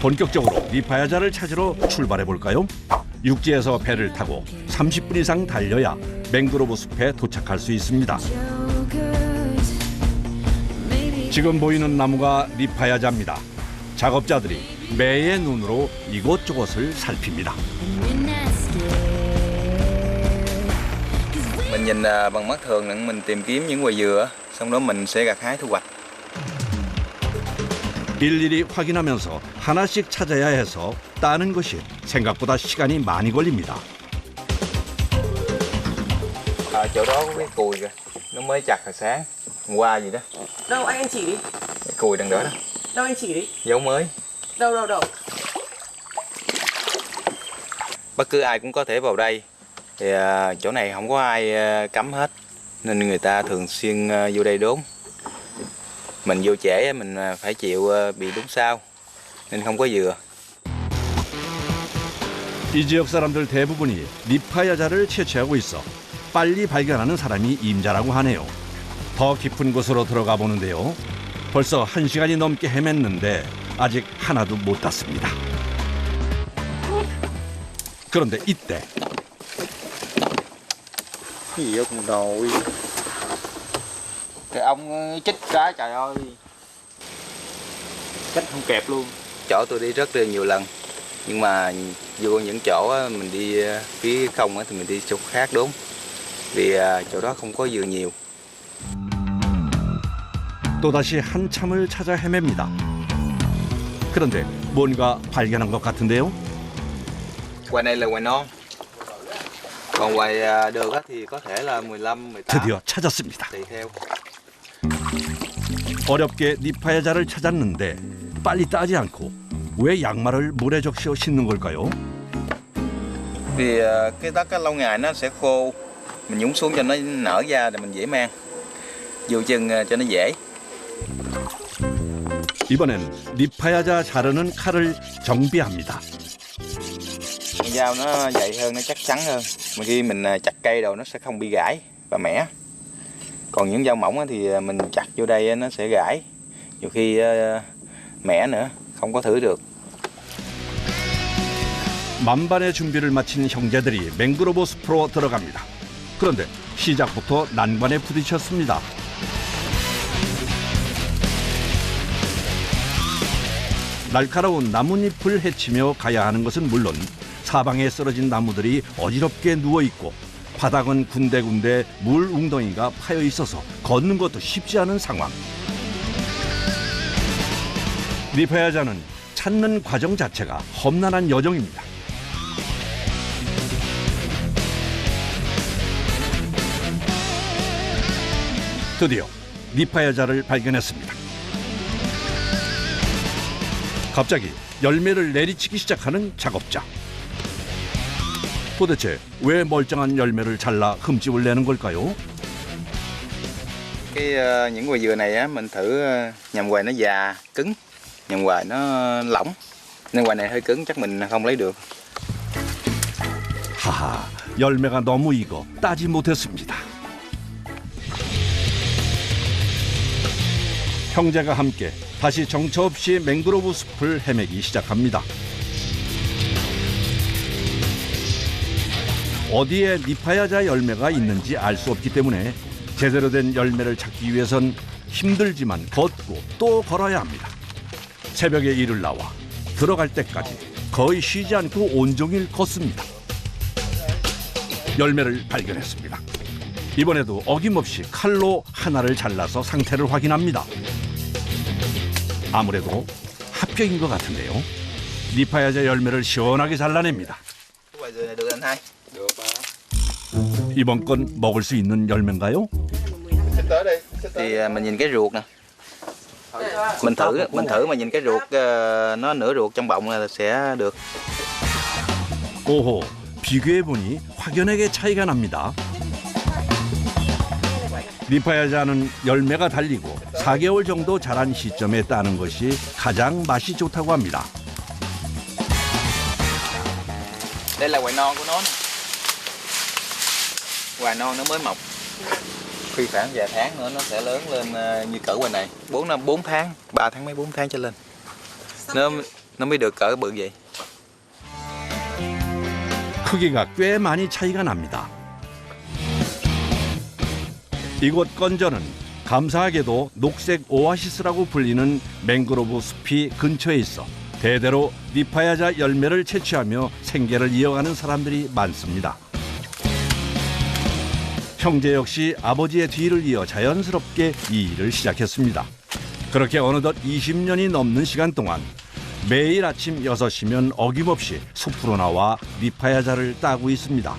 본격적으로 니파야자를 찾으러 출발해 볼까요? 육지에서 배를 타고 30분 이상 달려야 맹그로브 숲에 도착할 수 있습니다. 지금 보이는 나무가 니파야자입니다. 작업자들이 매의 눈으로 이곳저곳을 살핍니다. Mình nhìn bằng mắt thường là mình tìm kiếm những quả dừa, xong đó mình sẽ gặt hái thu hoạch. 일일이 확인하면서 하나씩 찾아야 해서 따는 것이 생각보다 시간이 많이 걸립니다. Chỗ đó có cái cùi kìa, nó mới chặt hồi sáng, hôm qua gì đó. Đâu anh chỉ đi. Cái cùi đằng đó đó. Đâu anh chỉ đi. Dấu mới. Đâu. Bất cứ ai cũng có thể vào đây. Thì chỗ này không có ai cấm hết, nên người ta thường xuyên vô đây đốn. Mình vô trễ mình phải chịu bị đúng sao, nên không có dừa. 이 지역 사람들 대부분이 니파야자를 채취하고 있어 빨리 발견하는 사람이 임자라고 하네요. 더 깊은 곳으로 들어가 보는데요. 벌써 1시간이 넘게 헤맸는데 아직 하나도 못 땄습니다. 그런데 이때 Cái gì không nồi. Cái ông chích cái trời ơi. Chích không kẹp luôn. Chỗ tôi đi rất là nhiều lần. Nhưng mà vô những chỗ mình đi phía không thì mình đi chỗ khác đúng. Vì chỗ đó không có dừa nhiều. 또다시 한참을 찾아 헤맵니다. 그런데 뭔가 발견한 것 같은데요. Ngoài này là ngoài non. Còn ngoài đường thì có thể là 15, 18. 드디어 찾았습니다. Tùy theo. 어렵게 니파야자를 찾았는데 빨리 따지 않고 왜 양말을 물에 적셔 신는 걸까요? Vì cái đất lâu ngày nó sẽ khô. Mình nhúng xuống cho nó nở ra để mình dễ mang. Vô chân cho nó dễ. 이번엔 니파야자 자르는 칼을 정비합니다. Con dao nó dày hơn, nó chắc chắn hơn. Mà khi mình chặt cây đầu nó sẽ không bị gãy và mẻ. Còn những dao mỏng thì mình chặt vô đây nó sẽ gãy. Nhiều khi mẻ nữa, không có thử được. 만반의 준비를 마친 형제들이 맹그로브 숲으로 들어갑니다. 그런데 시작부터 난관에 부딪혔습니다. 날카로운 나뭇잎을 헤치며 가야 하는 것은 물론 사방에 쓰러진 나무들이 어지럽게 누워있고 바닥은 군데군데 물 웅덩이가 파여 있어서 걷는 것도 쉽지 않은 상황. 니파야자는 찾는 과정 자체가 험난한 여정입니다. 드디어 니파야자를 발견했습니다. 갑자기 열매를 내리치기 시작하는 작업자. 도대체 왜 멀쩡한 열매를 잘라 흠집을 내는 걸까요? Những quả dừa này á, mình thử nhằm hoài nó già, cứng, nhằm hoài nó lỏng. Nên quả này hơi cứng chắc mình không lấy được. 하하, 열매가 너무 익어 따지 못했습니다. 형제가 함께 다시 정처 없이 맹그로브 숲을 헤매기 시작합니다. 어디에 니파야자 열매가 있는지 알 수 없기 때문에 제대로 된 열매를 찾기 위해선 힘들지만 걷고 또 걸어야 합니다. 새벽에 일을 나와 들어갈 때까지 거의 쉬지 않고 온종일 걷습니다. 열매를 발견했습니다. 이번에도 어김없이 칼로 하나를 잘라서 상태를 확인합니다. 아무래도 합격인 것 같은데요. 니파야자 열매를 시원하게 잘라냅니다. Quả dừa này được anh hai. Được mà. 이번 건 먹을 수 있는 열매인가요? Thì mình nhìn cái ruột nè. Mình thử mà nhìn cái ruột nó nửa ruột trong bọng là sẽ được. 오호, 비교해보니 확연하게 차이가 납니다. 니파야자는 열매가 달리고 4개월 정도 자란 시점에 따는 것이 가장 맛이 좋다고 합니다. Đây là quả non của nó nè. Quả non nó mới mọc. Khi khoảng vài tháng nữa nó sẽ lớn lên như cỡ quả này. 4 tháng, 3 tháng mấy 4 tháng trở lên. nó mới được cỡ bự vậy. 크기가 꽤 많이 차이가 납니다. 이곳 건전은 감사하게도 녹색 오아시스라고 불리는 맹그로브 숲이 근처에 있어 대대로 니파야자 열매를 채취하며 생계를 이어가는 사람들이 많습니다. 형제 역시 아버지의 뒤를 이어 자연스럽게 이 일을 시작했습니다. 그렇게 어느덧 20년이 넘는 시간 동안 매일 아침 6시면 어김없이 숲으로 나와 니파야자를 따고 있습니다.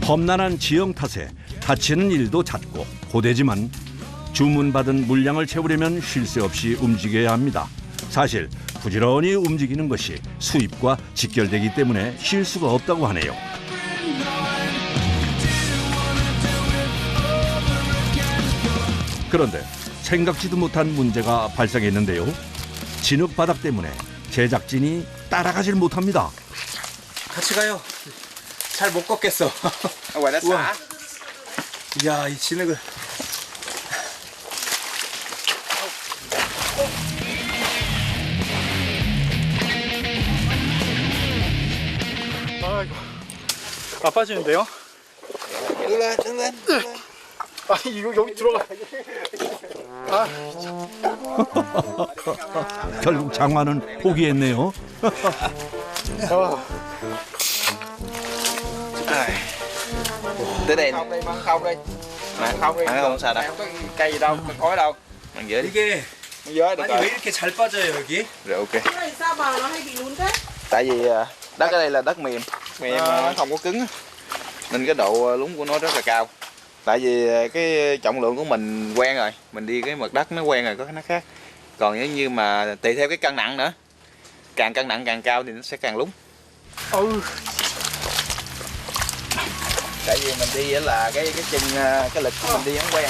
험난한 지형 탓에 다치는 일도 잦고 고되지만 주문받은 물량을 채우려면 쉴 새 없이 움직여야 합니다. 사실 부지런히 움직이는 것이 수입과 직결되기 때문에 쉴 수가 없다고 하네요. 그런데 생각지도 못한 문제가 발생했는데요. 진흙 바닥 때문에 제작진이 따라가질 못합니다. 같이 가요. 잘 못 걷겠어. Ngoài đã xả. 이야, 이 진흙을. 아이고, 아파지는데요? Đứng lên. 아, 이거 여기 들어가. 결국 장화는 포기했네요. Tới đây. Không đi, mang không đi. Không đi. Không sao đâu. Không có cây gì đâu, có khói đâu. Mang dỡ đi. 이게 Mang dỡ được 아니 rồi. 왜 이렇게 잘 빠져요 여기? Rồi ok. Cái này sao mà nó hay bị lún thế? Tại vì đất ở đây là đất mềm, nó không có cứng á. Nên cái độ lún của nó rất là cao. Tại vì cái trọng lượng của mình quen rồi, mình đi cái mặt đất nó quen rồi, có cái nó khác. Còn nếu như mà tùy theo cái cân nặng nữa, càng cân nặng càng cao thì nó sẽ càng lún. 어우, Tại vì mình đi á là cái chân cái lực của mình đi không quen.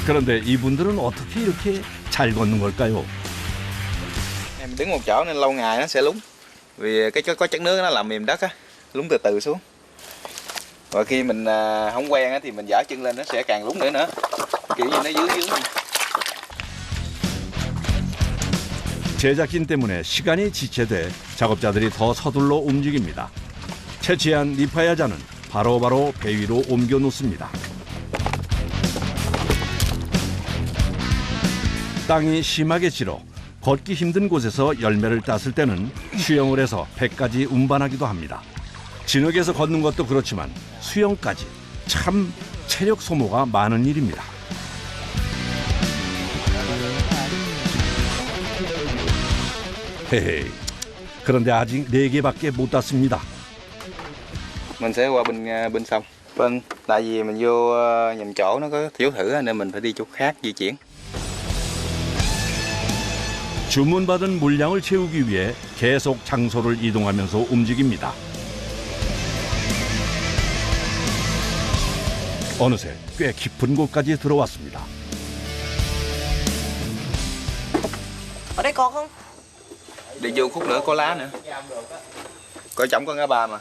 그런데 이분들은 어떻게 이렇게 잘 걷는 걸까요? Mình đứng một chỗ nên lâu ngày nó sẽ lún. Vì cái có chất nước nó làm mềm đất á, lún từ từ xuống. Và khi mình không quen á thì mình dở chân lên nó sẽ càng lún nữa. Kiểu như nó dướng. 제작진 때문에 시간이 지체돼 작업자들이 더 서둘러 움직입니다. 채취한 니파야자는 바로바로 배 위로 옮겨 놓습니다. 땅이 심하게 질어 걷기 힘든 곳에서 열매를 땄을 때는 수영을 해서 배까지 운반하기도 합니다. 진흙에서 걷는 것도 그렇지만 수영까지 참 체력 소모가 많은 일입니다. 헤헤. 그런데 아직 4개밖에 못 땄습니다. Mình sẽ qua bên sông. Tại vì mình vô nhầm chỗ nó có thiếu thử nên mình phải đi chỗ khác di chuyển. 주문받은 물량을 채우기 위해 계속 장소를 이동하면서 움직입니다. 어느새 꽤 깊은 곳까지 들어왔습니다. Ở đây có không? Đi vô khúc nữa có lá nữa. Coi trọng con ngã ba mà.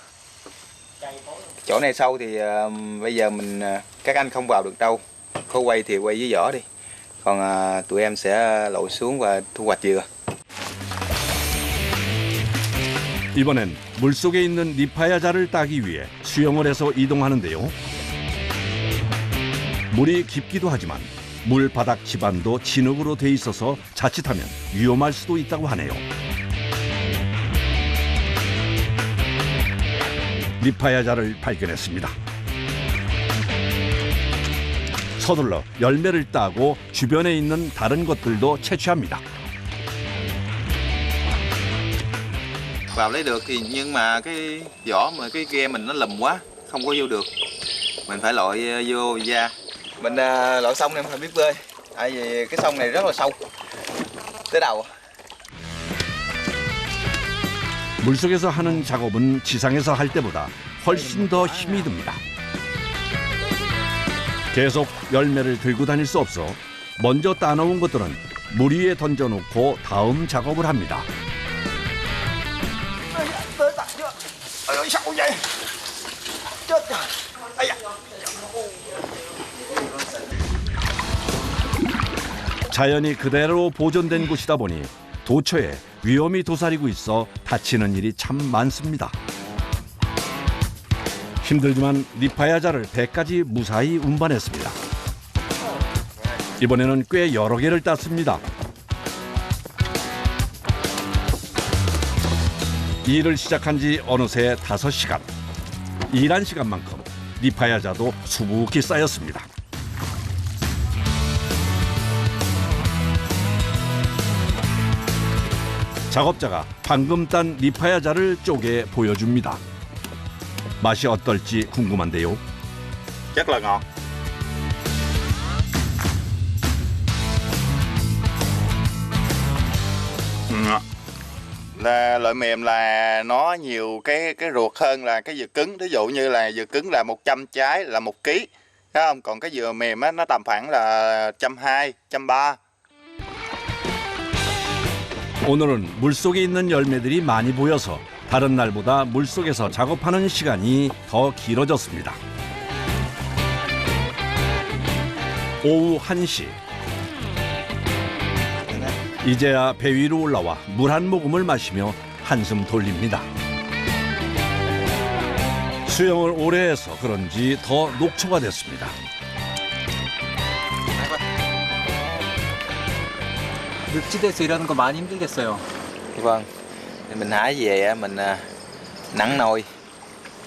Chỗ này sâu thì bây giờ mình các anh không vào được đâu. Có quay thì quay với vỏ đi. Còn tụi em sẽ lội xuống và thu hoạch dừa. 이번엔 물속에 있는 니파야자를 따기 위해 수영을 해서 이동하는데요. 물이 깊기도 하지만 물 바닥 지반도 진흙으로 돼 있어서 자칫하면 위험할 수도 있다고 하네요. 니파야자를 발견했습니다. 서둘러 열매를 따고 주변에 있는 다른 것들도 채취합니다. Vào lấy được thì nhưng mà cái vỏ mà cái ghe mình nó lùm quá, không có vô được. Mình phải lội vô ra. Mình lội sông em phải biết bơi. Tại vì cái sông này rất là sâu. Tới đầu. 물속에서 하는 작업은 지상에서 할 때보다 훨씬 더 힘이 듭니다. 계속 열매를 들고 다닐 수 없어 먼저 따놓은 것들은 물 위에 던져놓고 다음 작업을 합니다. Sao vậy? Chết rồi. 자연이 그대로 보존된 곳이다 보니 도처에 위험이 도사리고 있어 다치는 일이 참 많습니다. 힘들지만 니파야자를 배까지 무사히 운반했습니다. 이번에는 꽤 여러 개를 땄습니다. 일을 시작한 지 어느새 5시간. 일한 시간만큼 니파야자도 수북히 쌓였습니다. 작업자가 방금 딴 니파야자를 쪼개 보여줍니다. 맛이 어떨지 궁금한데요. Rất là ngọt. Là loại mềm là nó nhiều cái ruột hơn là cái dừa cứng. Ví dụ như là dừa cứng là 100 trái là 1 ký, thấy không? Còn cái dừa mềm á, nó tầm khoảng là 120, 130. 오늘은 물속에 있는 열매들이 많이 보여서 다른 날보다 물속에서 작업하는 시간이 더 길어졌습니다. 오후 1시. 이제야 배 위로 올라와 물 한 모금을 마시며 한숨 돌립니다. 수영을 오래 해서 그런지 더 녹초가 됐습니다. 늪지대에서 일하는 거 많이 힘들겠어요. Vâng. Thì mình hái về á, mình nắng nôi.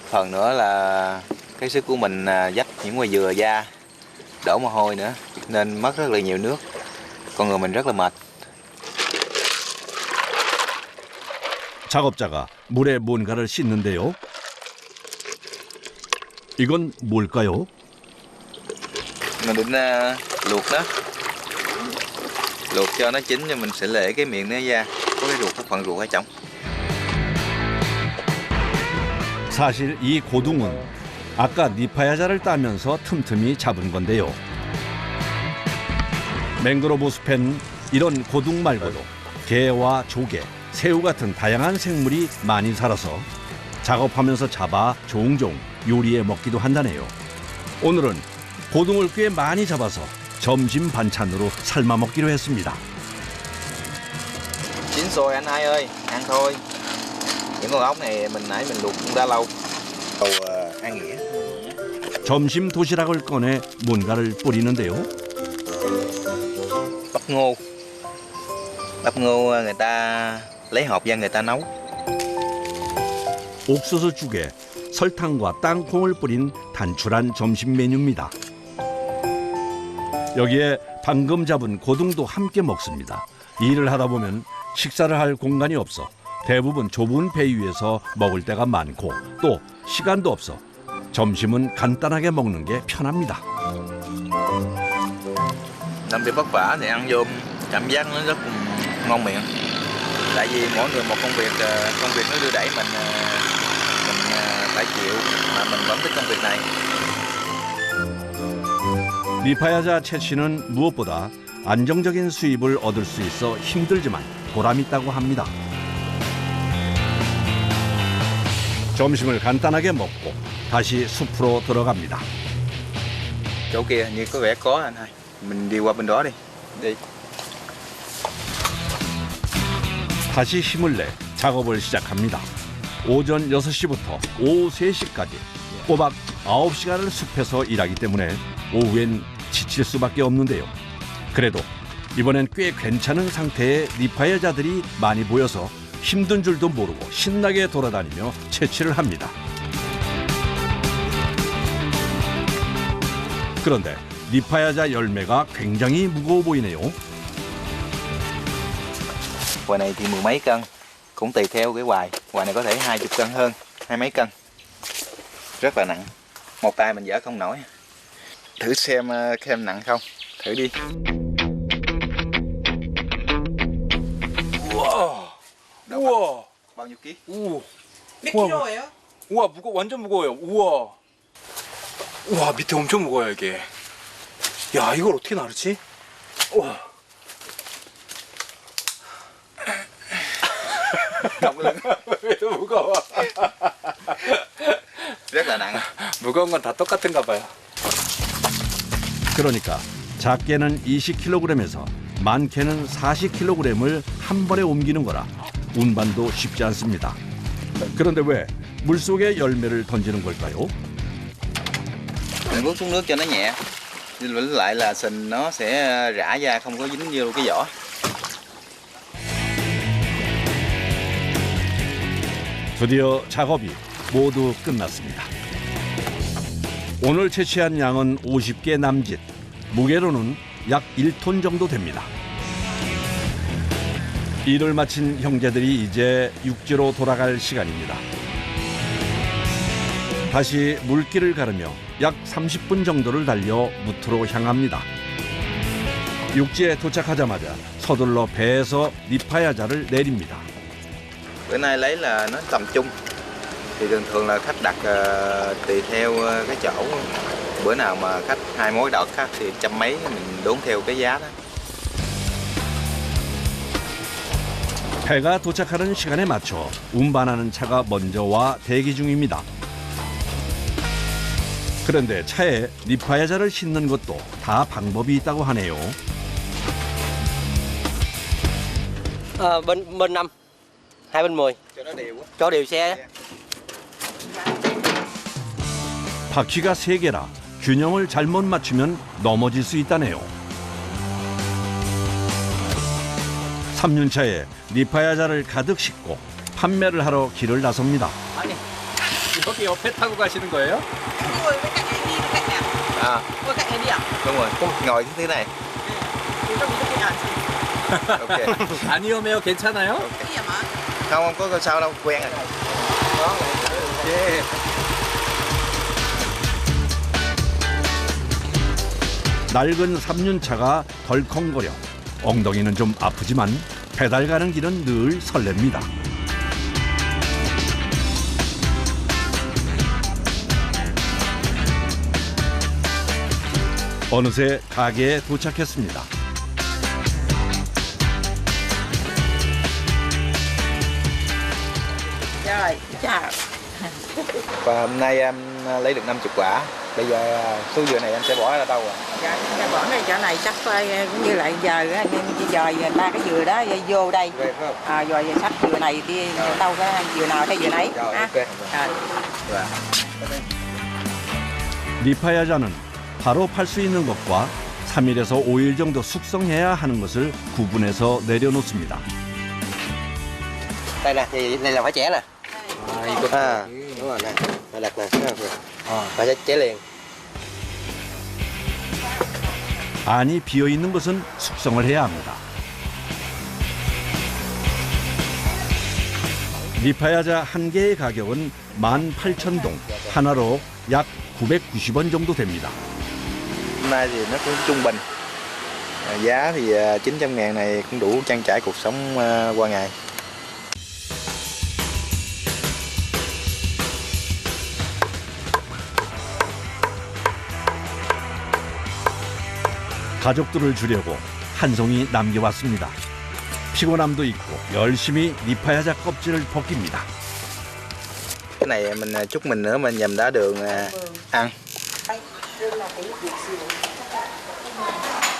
Phần nữa là cái sức của mình dắt những ngoài dừa ra, đổ mồ hôi nữa nên mất rất là nhiều nước. Con người mình rất là mệt. 작업자가 물에 뭔가를 씻는데요. 이건 뭘까요? Mình định luộc nó. Luộc cho nó chín rồi mình sẽ lể cái miệng nó ra. Có cái ruột, có phần ruột ở trong. 사실 이 고둥은 아까 니파야자를 따면서 틈틈이 잡은 건데요. 맹그로브 숲엔 이런 고둥 말고도 게와 조개, 새우 같은 다양한 생물이 많이 살아서 작업하면서 잡아 종종 요리해 먹기도 한다네요. 오늘은 고둥을 꽤 많이 잡아서 점심 반찬으로 삶아 먹기로 했습니다. Chín rồi anh hai ơi, ăn thôi. Những con ốc này nãy mình luộc cũng đã lâu. Đầu ăn nghĩa. 점심 도시락을 꺼내 뭔가를 뿌리는데요. Bắp ngô. Bắp ngô người ta lấy hộp ra người ta nấu. 옥수수 죽에 설탕과 땅콩을 뿌린 단출한 점심 메뉴입니다. 여기에 방금 잡은 고등도 함께 먹습니다. 일을 하다 보면 식사를 할 공간이 없어 대부분 좁은 배 위에서 먹을 때가 많고 또 시간도 없어 점심은 간단하게 먹는 게 편합니다. Làm việc vất vả thì ăn vô cảm giác nó rất ngon miệng. Tại vì mỗi người một công việc nó đưa đẩy mình phải chịu mà mình vẫn thích công việc này. 니파야자 채취는 무엇보다 안정적인 수입을 얻을 수 있어 힘들지만 보람 있다고 합니다. 점심을 간단하게 먹고 다시 숲으로 들어갑니다. Chỗ kia như có vẻ có anh hai. Mình đi qua bên đó đi. Đi. 다시 힘을 내 작업을 시작합니다. 오전 6시부터 오후 3시까지 꼬박 9시간을 숲에서 일하기 때문에 오후엔 지칠 수밖에 없는데요. 그래도 이번엔 꽤 괜찮은 상태의 니파야자들이 많이 보여서 힘든 줄도 모르고 신나게 돌아다니며 채취를 합니다. 그런데 니파야자 열매가 굉장히 무거워 보이네요. Hoài này thì 10 mấy cân. Cũng tùy theo cái hoài. Hoài này có thể 20 cân hơn, 20 mấy cân. Rất là nặng. Một tay mình dỡ không nổi. Thử xem nặng không. Thử đi. 우와. 우와. Bao nhiêu ký? Biết kg á? 우와, 완전 무거워요. 우와. 우와, 밑에 엄청 무거워요, 이게. 야, 이걸 어떻게 나르지? 우와. Động lên. 왜 무거워? Rất là nặng. 무거운 건 다 똑같은가 봐요. 그러니까 작게는 20kg에서 많게는 40kg을 한 번에 옮기는 거라 운반도 쉽지 않습니다. 그런데 왜 물속에 열매를 던지는 걸까요? Mình bước xuống nước cho nó nhẹ. Với lại là sình nó sẽ rã ra không có dính vô cái vỏ. 드디어 작업이 모두 끝났습니다. 오늘 채취한 양은 50개 남짓, 무게로는 약 1톤 정도 됩니다. 일을 마친 형제들이 이제 육지로 돌아갈 시간입니다. 다시 물길을 가르며 약 30분 정도를 달려 무트로 향합니다. 육지에 도착하자마자 서둘러 배에서 니파야자를 내립니다. Bữa nay lấy là nó tầm trung. Thì thường thường là khách đặt tùy theo cái chỗ. Bữa nào mà khách 2 mối đợt khách thì trăm mấy mình đốn theo cái giá đó. 배가 도착하는 시간에 맞춰 운반하는 차가 먼저 와 대기 중입니다. 그런데 차에 니파야자를 싣는 것도 다 방법이 있다고 하네요. Bên 5, 2 bên 10 Cho nó đều quá. cho đều xe. 바퀴가 3개라 균형을 잘못 맞추면 넘어질 수 있다네요. 3륜차에 니파야자를 가득 싣고 판매를 하러 길을 나섭니다. 아니 여기 옆에 타고 가시는 거예요? Ngồi với các anh đi với các em. À, Ngồi các em đi à? đúng rồi. Ngồi cái thứ này. Thì trong cái nhà chị. Ok. 안 위험해요? 괜찮아요? Cái gì mà? Không có sao đâu, quen rồi. Đó, yeah. 낡은 3륜차가 덜컹거려 엉덩이는 좀 아프지만 배달 가는 길은 늘 설렙니다. 어느새 가게에 도착했습니다. Rồi, chào. Và hôm nay em lấy được 50 quả. Bây giờ số dừa này em sẽ bỏ ra đâu rồi? Dạ, cái bỏ này chỗ này chắc phải cũng như lại giờ á, nên chỉ dời 3 cái dừa đó vô đây. Về phải không? Rồi sắc dừa này đi đâu cái dừa nào thay dừa nấy. Rồi, ha. ok. Rồi. Và 니파야자는 바로 팔 수 있는 것과 3일에서 5일 정도 숙성해야 하는 것을 구분해서 내려놓습니다. Đây nè, đây là phải chẻ nè. 이거 Đúng rồi nè, phải đặt nè. Phải chẻ liền. 안이 비어있는 것은 숙성을 해야 합니다. 니파야자 한 개의 가격은 18,000동, 하나로 약 990원 정도 됩니다. hôm nay thì nó cũng trung bình. Giá thì 900.000 này cũng đủ trang trải cuộc sống qua ngày. 가족들을 주려고 한 송이 남겨왔습니다. 피곤함도 있고 열심히 니파야자 껍질을 벗깁니다. Cái này mình chút mình nữa mình dầm đá đường ăn.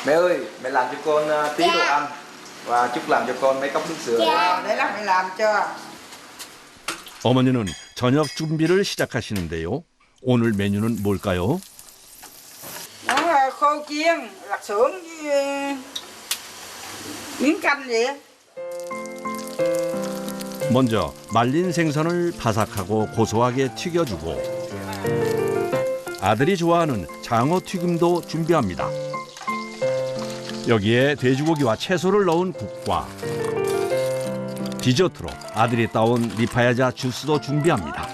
Mẹ ơi, mẹ làm cho con tí đồ ăn và chút làm cho con mấy cốc nước sữa. Để lát mẹ làm cho. 어머니는 저녁 준비를 시작하시는데요. 오늘 메뉴는 뭘까요? Nó khô chiên, lạc xưởng với miếng canh vậy. 먼저 말린 생선을 바삭하고 고소하게 튀겨주고 아들이 좋아하는 장어 튀김도 준비합니다. 여기에 돼지고기와 채소를 넣은 국과 디저트로 아들이 따온 니파야자 주스도 준비합니다.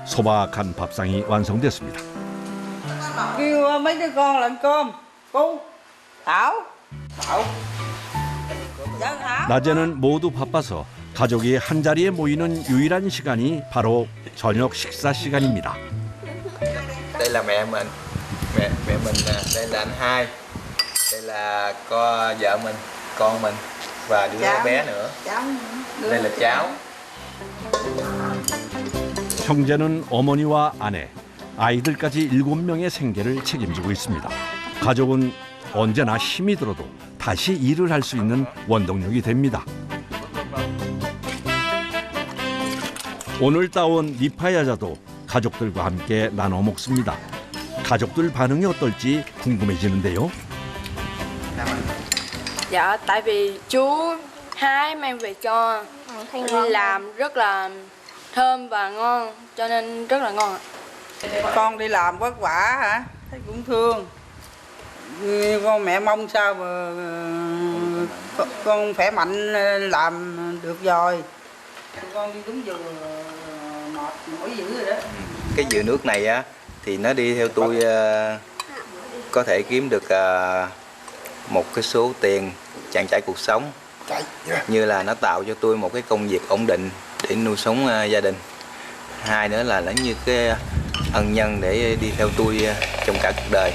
소박한 밥상이 완성됐습니다. Kêu mấy đứa con là ăn cơm. Cô, Thảo. Thảo. Dạ Thảo. 낮에는 모두 바빠서 가족이 한자리에 모이는 유일한 시간이 바로 저녁 식사 시간입니다. Đây là mẹ mình, mẹ mình nè, đây là anh hai, đây là vợ mình, con mình và đứa bé nữa. Cháu. Đây là cháu. 형제는 어머니와 아내, 아이들까지 7명의 생계를 책임지고 있습니다. 가족은 언제나 힘이 들어도 다시 일을 할 수 있는 원동력이 됩니다. 오늘 따온 니파야자도 가족들과 함께 나눠 먹습니다. 가족들 반응이 어떨지 궁금해지는데요. Dạ, tại vì chú hái mang về cho làm rất là thơm và ngon, cho nên rất là ngon ạ. Con đi làm vất vả hả? Thấy cũng thương. Con mẹ mong sao mà con khỏe mạnh làm được rồi. Con đi đúng giờ mệt mỏi dữ rồi đó. Cái dừa nước này á thì nó đi theo tôi có thể kiếm được một cái số tiền trang trải cuộc sống, như là nó tạo cho tôi một cái công việc ổn định để nuôi sống gia đình. Hai nữa là nó như cái ân nhân để đi theo tôi trong cả cuộc đời.